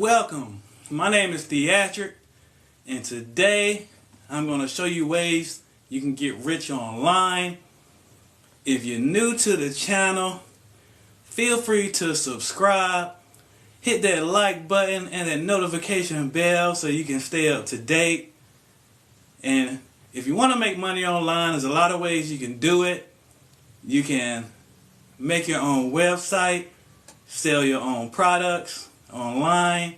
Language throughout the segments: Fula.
Welcome. My name is Theatric, and today I'm going to show you ways you can get rich online. If you're new to the channel, feel free to subscribe, hit that like button and that notification bell so you can stay up to date. And if you want to make money online, there's a lot of ways you can do it. You can make your own website, sell your own products online.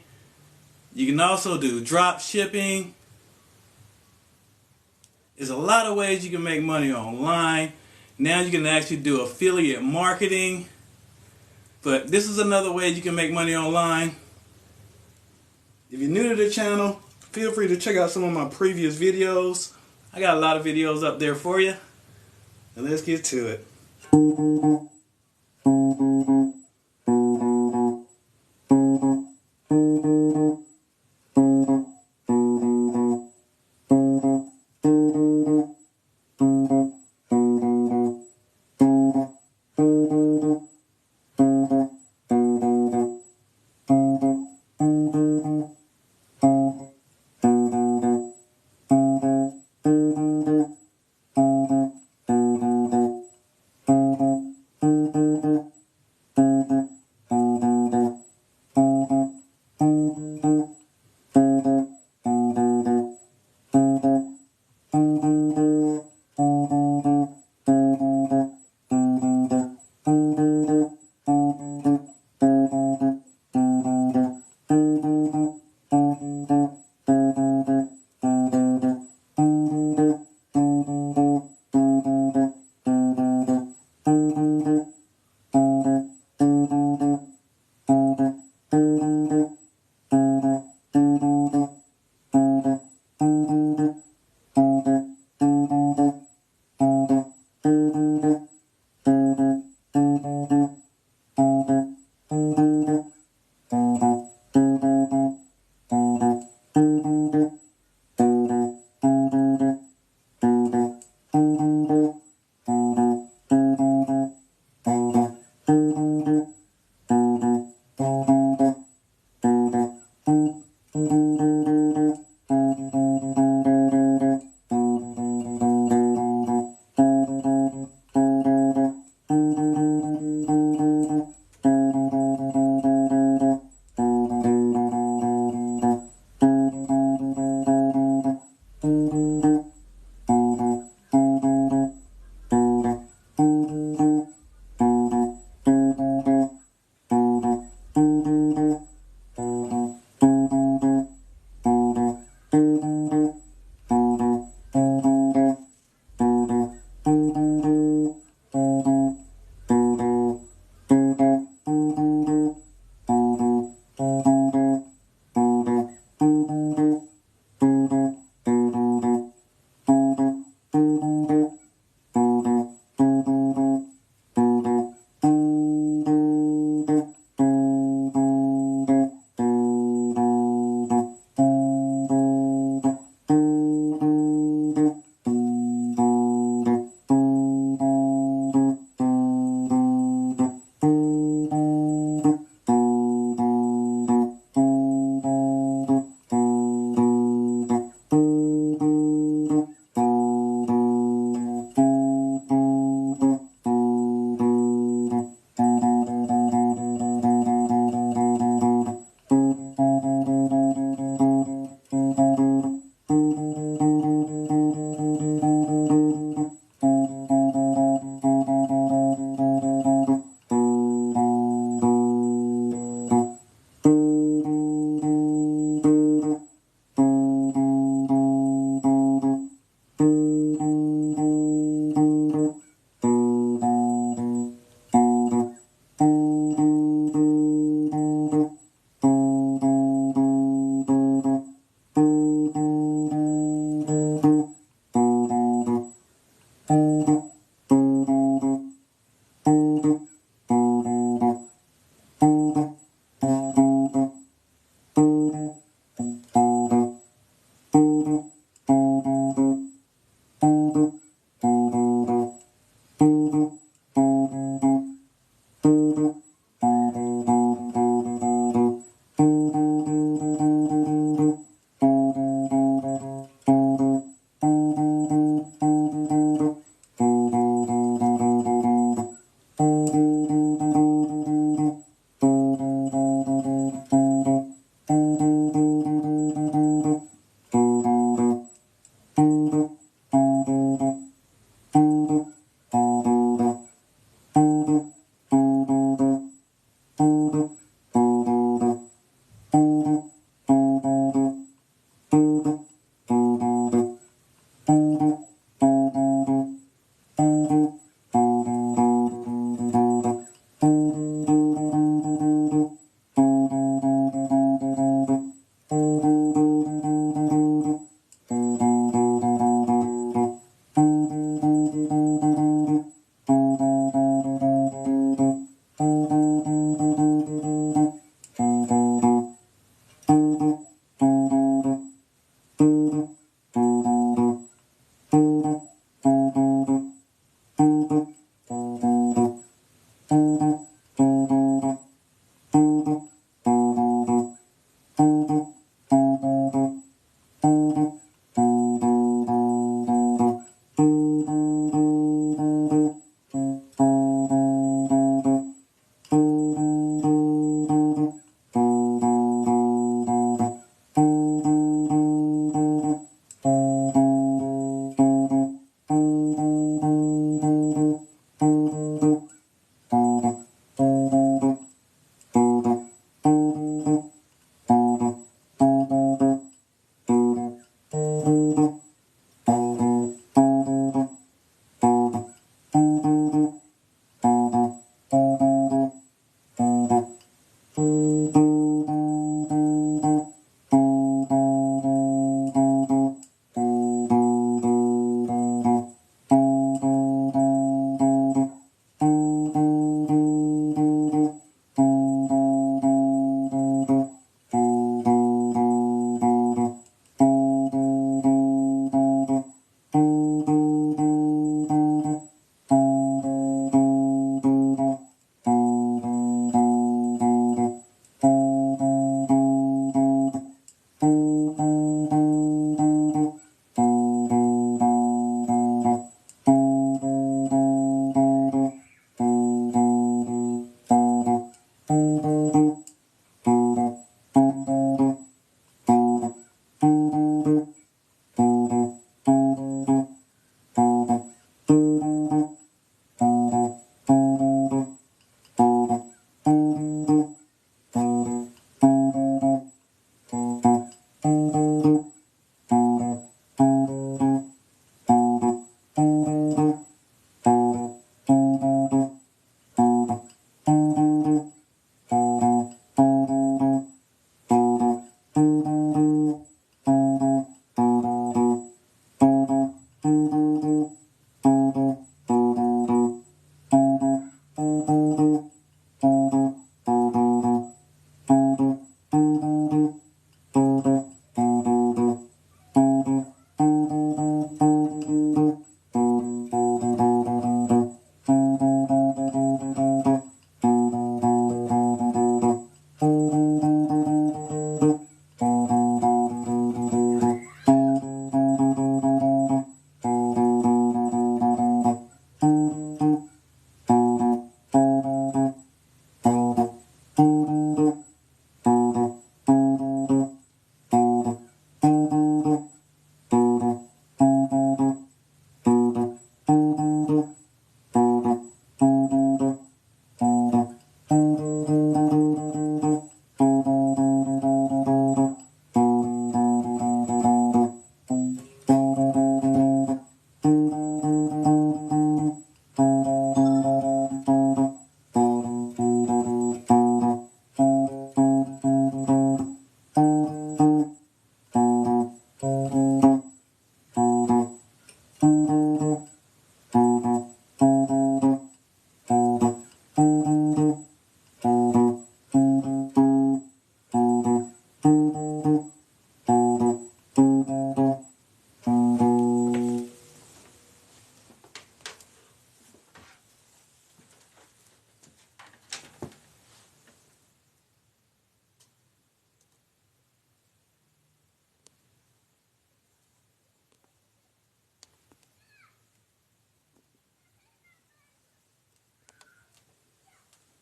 You can also do drop shipping. There's a lot of ways you can make money online. Now you can actually do affiliate marketing. But this is another way you can make money online. If you're new to the channel, feel free to check out some of my previous videos. I got a lot of videos up there for you. And let's get to it.